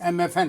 MFN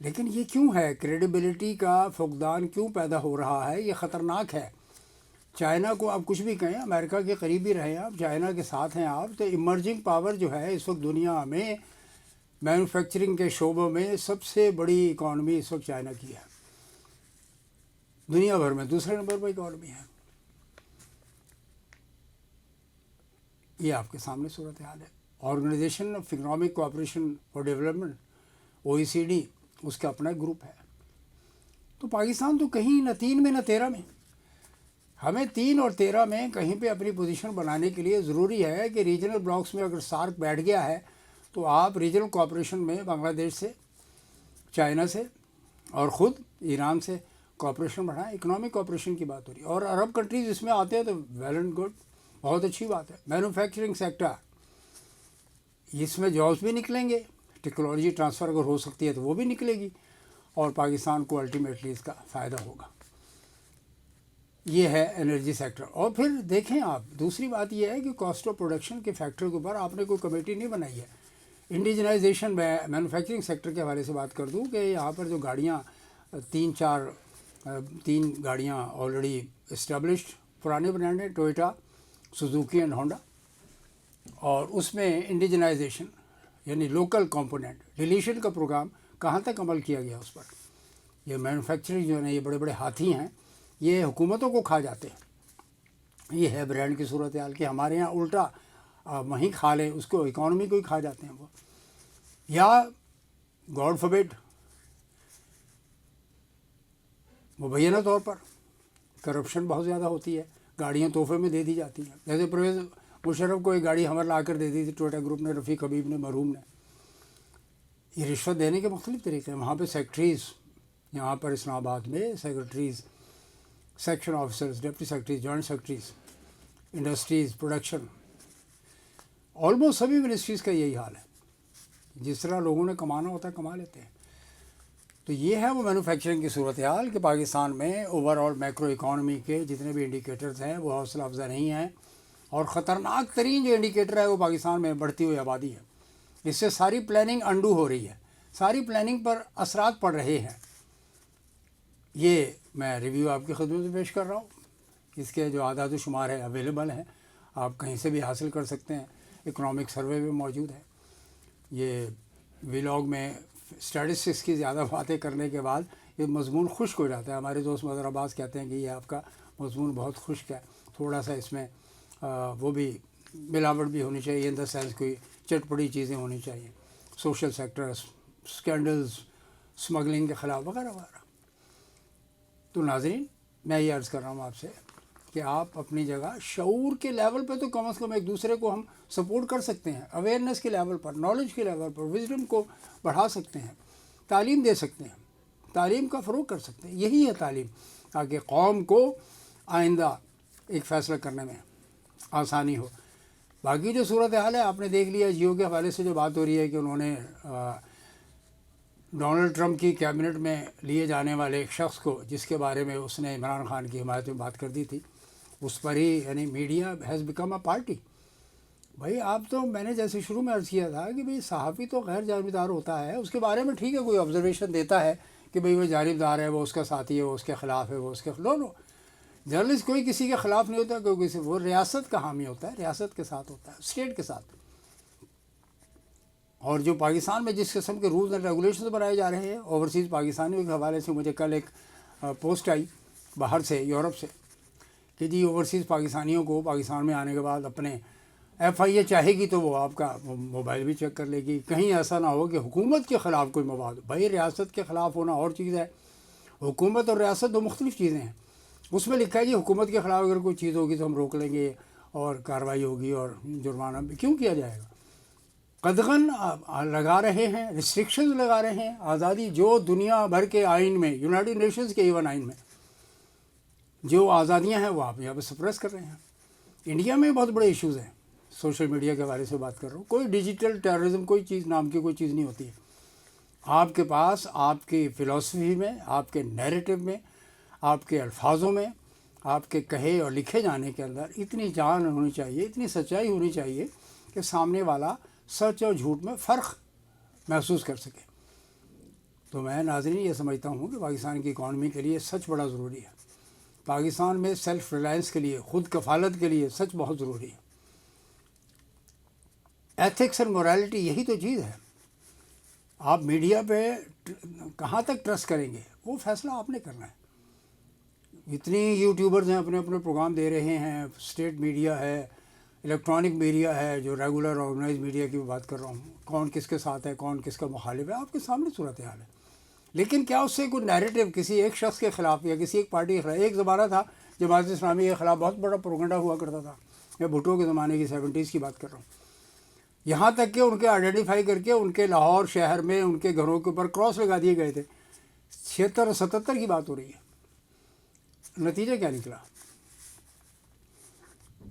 لیکن یہ کیوں ہے؟ کریڈیبلٹی کا فقدان کیوں پیدا ہو رہا ہے؟ یہ خطرناک ہے۔ چائنا کو آپ کچھ بھی کہیں، امریکہ کے قریبی رہیں آپ، چائنا کے ساتھ ہیں آپ، تو ایمرجنگ پاور جو ہے اس وقت دنیا میں مینوفیکچرنگ کے شعبوں میں سب سے بڑی اکانومی اس وقت چائنا کی ہے، دنیا بھر میں دوسرے نمبر پر اکانومی ہے۔ یہ آپ کے سامنے صورتحال ہے۔ Organisation of economic cooperation for development OECD، اس کا اپنا گروپ ہے۔ تو پاکستان تو کہیں نہ 3 میں نہ 13 میں، ہمیں 3 اور 13 میں کہیں پہ اپنی پوزیشن بنانے کے لیے ضروری ہے کہ ریجنل بلاکس میں اگر سارک بیٹھ گیا ہے تو آپ ریجنل کوآپریشن میں بنگلہ دیش سے، چائنا سے اور خود ایران سے کوآپریشن بڑھائیں۔ اکنامک کوآپریشن کی بات ہو رہی ہے، اور عرب کنٹریز اس میں آتے ہیں تو ویل اینڈ گڈ، بہت اچھی بات ہے۔ مینوفیکچرنگ سیکٹر، اس میں جابس بھی نکلیں گے، ٹیکنالوجی ٹرانسفر اگر ہو سکتی ہے تو وہ بھی نکلے گی، اور پاکستان کو الٹیمیٹلی اس کا فائدہ ہوگا۔ یہ ہے انرجی سیکٹر۔ اور پھر دیکھیں آپ، دوسری بات یہ ہے کہ کاسٹ آف پروڈکشن کے فیکٹر کے اوپر آپ نے کوئی کمیٹی نہیں بنائی ہے۔ انڈیجنائزیشن میں مینوفیکچرنگ سیکٹر کے حوالے سے بات کر دوں کہ یہاں پر جو گاڑیاں تین گاڑیاں آلریڈی اسٹیبلشڈ پرانے برانڈ ہیں، ٹوئوٹا، سوزوکی اینڈ ہونڈا، اور اس میں انڈیجنائزیشن یعنی لوکل کمپوننٹ ڈیلیشن کا پروگرام کہاں تک عمل کیا گیا اس پر؟ یہ مینوفیکچرنگ جو ہے یہ بڑے بڑے ہاتھی ہیں، یہ حکومتوں کو کھا جاتے ہیں۔ یہ ہے برانڈ کی صورتحال کہ ہمارے یہاں الٹا وہیں کھا لیں، اس کو اکانومی کو ہی کھا جاتے ہیں وہ۔ یا گاڈ فوربڈ مبینہ طور پر کرپشن بہت زیادہ ہوتی ہے، گاڑیاں تحفے میں دے دی جاتی ہیں، جیسے پرویز مشرف کو ایک گاڑی ہمیں لا کر دے دی تھی ٹوئوٹا گروپ نے، رفیق حبیب نے، مرحوم نے۔ یہ رشوت دینے کے مختلف طریقے ہیں۔ وہاں پہ سیکٹریز، یہاں پر اسلام آباد میں secretaries, section officers, deputy secretaries, joint secretaries, industries, production, almost سبھی منسٹریز کا یہی حال ہے۔ جس طرح لوگوں نے کمانا ہوتا ہے کما لیتے ہیں۔ تو یہ ہے وہ مینوفیکچرنگ کی صورتحال کہ پاکستان میں اوور آل میکرو اکانومی کے جتنے بھی انڈیکیٹرز ہیں وہ حوصلہ افزا نہیں ہیں، اور خطرناک ترین جو انڈیکیٹر ہے وہ پاکستان میں بڑھتی ہوئی آبادی ہے۔ اس سے ساری پلاننگ انڈو ہو رہی ہے، ساری پلاننگ پر اثرات پڑ رہے ہیں۔ یہ میں ریویو آپ کی خدمت میں پیش کر رہا ہوں، اس کے جو اعداد و شمار ہے اویلیبل ہیں، آپ کہیں سے بھی حاصل کر سکتے ہیں، اکنامک سروے میں موجود ہے۔ یہ ولاگ میں اسٹیٹسٹکس کی زیادہ باتیں کرنے کے بعد یہ مضمون خشک ہو جاتا ہے۔ ہمارے دوست مظہر عباس کہتے ہیں کہ یہ آپ کا مضمون بہت خشک ہے، تھوڑا سا اس میں وہ بھی ملاوٹ بھی ہونی چاہیے، ان دا سینس کوئی چٹ پڑی چیزیں ہونی چاہیے، سوشل سیکٹر، اسکینڈلز، اسمگلنگ کے خلاف وغیرہ وغیرہ۔ تو ناظرین، میں یہ عرض کر رہا ہوں آپ سے کہ آپ اپنی جگہ شعور کے لیول پہ تو کم از کم ایک دوسرے کو ہم سپورٹ کر سکتے ہیں، اویئرنیس کے لیول پر، نالج کے لیول پر، وزڈم کو بڑھا سکتے ہیں، تعلیم دے سکتے ہیں، تعلیم کا فروغ کر سکتے ہیں۔ یہی ہے تعلیم، تاکہ قوم کو آئندہ ایک فیصلہ کرنے میں آسانی ہو۔ باقی جو صورتحال ہے آپ نے دیکھ لیا، جیو کے حوالے سے جو بات ہو رہی ہے کہ انہوں نے ڈونلڈ ٹرمپ کی کیبنٹ میں لیے جانے والے ایک شخص کو، جس کے بارے میں اس نے عمران خان کی حمایت میں بات کر دی تھی، اس پر ہی یعنی media has become a party. بھائی آپ تو، میں نے جیسے شروع میں عرض کیا تھا کہ بھئی صحافی تو غیر جانبدار ہوتا ہے، اس کے بارے میں ٹھیک ہے کوئی آبزرویشن دیتا ہے کہ بھئی وہ جانبدار ہے، وہ اس کا ساتھی ہے، وہ اس کے خلاف ہے، وہ اس کے خلاف، نو جرنلسٹ کوئی کسی کے خلاف نہیں ہوتا، کوئی کسی، وہ ریاست کا حامی ہوتا ہے، ریاست کے ساتھ ہوتا ہے، اسٹیٹ کے ساتھ۔ اور جو پاکستان میں جس قسم کے رولز اینڈ ریگولیشنز بنائے جا رہے ہیں اوورسیز پاکستانیوں کے حوالے سے، مجھے کل ایک پوسٹ آئی باہر سے، یورپ سے، کہ جی اوورسیز پاکستانیوں کو پاکستان میں آنے کے بعد اپنے FIA چاہے گی تو وہ آپ کا موبائل بھی چیک کر لے گی، کہیں ایسا نہ ہو کہ حکومت کے خلاف کوئی مواد ہو۔ بھائی ریاست کے خلاف ہونا اور چیز ہے، حکومت اور ریاست دو مختلف چیزیں ہیں۔ اس میں لکھا ہے جی حکومت کے خلاف اگر کوئی چیز ہوگی تو ہم روک لیں گے اور کارروائی ہوگی اور جرمانہ بھی کیوں کیا جائے گا۔ قدغن لگا رہے ہیں، ریسٹرکشنز لگا رہے ہیں، آزادی جو دنیا بھر کے آئین میں، یونائٹڈ نیشنز کے ایون آئین میں جو آزادیاں ہیں وہ آپ یہاں پہ سپریس کر رہے ہیں۔ انڈیا میں بہت بڑے ایشوز ہیں، سوشل میڈیا کے بارے سے بات کر رہا ہوں۔ کوئی ڈیجیٹل ٹیررزم کوئی چیز نام کی کوئی چیز نہیں ہوتی ہے۔ آپ کے پاس آپ کی فلسفی میں، آپ کے نیریٹو میں، آپ کے الفاظوں میں، آپ کے کہے اور لکھے جانے کے اندر اتنی جان ہونی چاہیے، اتنی سچائی ہونی چاہیے کہ سامنے والا سچ اور جھوٹ میں فرق محسوس کر سکے۔ تو میں ناظرین یہ سمجھتا ہوں کہ پاکستان کی اکانومی کے لیے سچ بڑا ضروری ہے، پاکستان میں سیلف ریلائنس کے لیے، خود کفالت کے لیے سچ بہت ضروری ہے۔ ایتھکس اینڈ مورالٹی یہی تو چیز ہے۔ آپ میڈیا پہ کہاں تک ٹرسٹ کریں گے، وہ فیصلہ آپ نے کرنا ہے۔ اتنی یوٹیوبرز ہیں اپنے اپنے پروگرام دے رہے ہیں، اسٹیٹ میڈیا ہے، الیکٹرانک میڈیا ہے، جو ریگولر آرگنائز میڈیا کی بات کر رہا ہوں، کون کس کے ساتھ ہے، کون کس کا مخالف ہے، آپ کے سامنے صورتحال ہے۔ لیکن کیا اس سے کوئی نیریٹو کسی ایک شخص کے خلاف یا کسی ایک پارٹی کے خلاف؟ ایک زمانہ تھا جماعت اسلامی کے خلاف بہت بڑا پروپیگنڈا ہوا کرتا تھا، میں بھٹو کے زمانے کی 70s کی بات کر رہا ہوں، یہاں تک کہ ان کے آئیڈینٹیفائی کر کے ان کے لاہور شہر میں ان کے گھروں کے اوپر کراس لگا دیے گئے تھے۔ 76 اور 77 کی بات ہو رہی ہے۔ نتیجہ کیا نکلا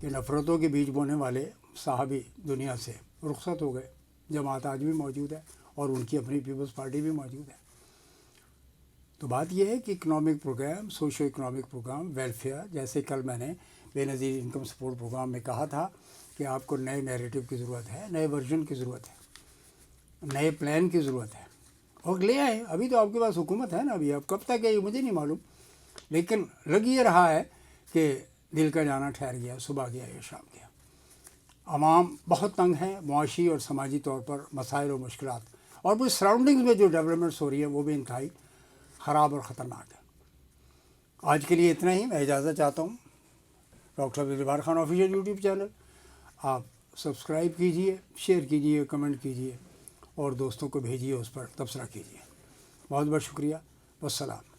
کہ نفرتوں کے بیج بونے والے صحابی دنیا سے رخصت ہو گئے۔ جماعت آج بھی موجود ہے اور ان کی اپنی پیپلز پارٹی بھی موجود ہے۔ تو بات یہ ہے کہ economic programme, socio economic programme, welfare, جیسے کل میں نے بے نظیر انکم سپورٹ پروگرام میں کہا تھا کہ آپ کو نئے نیریٹو کی ضرورت ہے، نئے ورژن کی ضرورت ہے، نئے پلان کی ضرورت ہے، اور لے آئیں۔ ابھی تو آپ کے پاس حکومت ہے نا، ابھی اب کب تک ہے یہ مجھے نہیں معلوم، لیکن لگ یہ رہا ہے کہ دل کا جانا ٹھہر گیا، صبح گیا یا شام گیا۔ عوام بہت تنگ ہیں، معاشی اور سماجی طور پر مسائل و مشکلات، اور پھر سراؤنڈنگز میں جو ڈیولپمنٹس ہو رہی ہیں وہ بھی انتہائی خراب اور خطرناک ہے۔ آج کے لیے اتنا ہی، میں اجازت چاہتا ہوں۔ ڈاکٹر عبد الجبار خان آفیشیل یوٹیوب چینل آپ سبسکرائب کیجئے، شیئر کیجئے، کمنٹ کیجئے، اور دوستوں کو بھیجیے، اس پر تبصرہ کیجیے۔ بہت بہت شکریہ، والسلام۔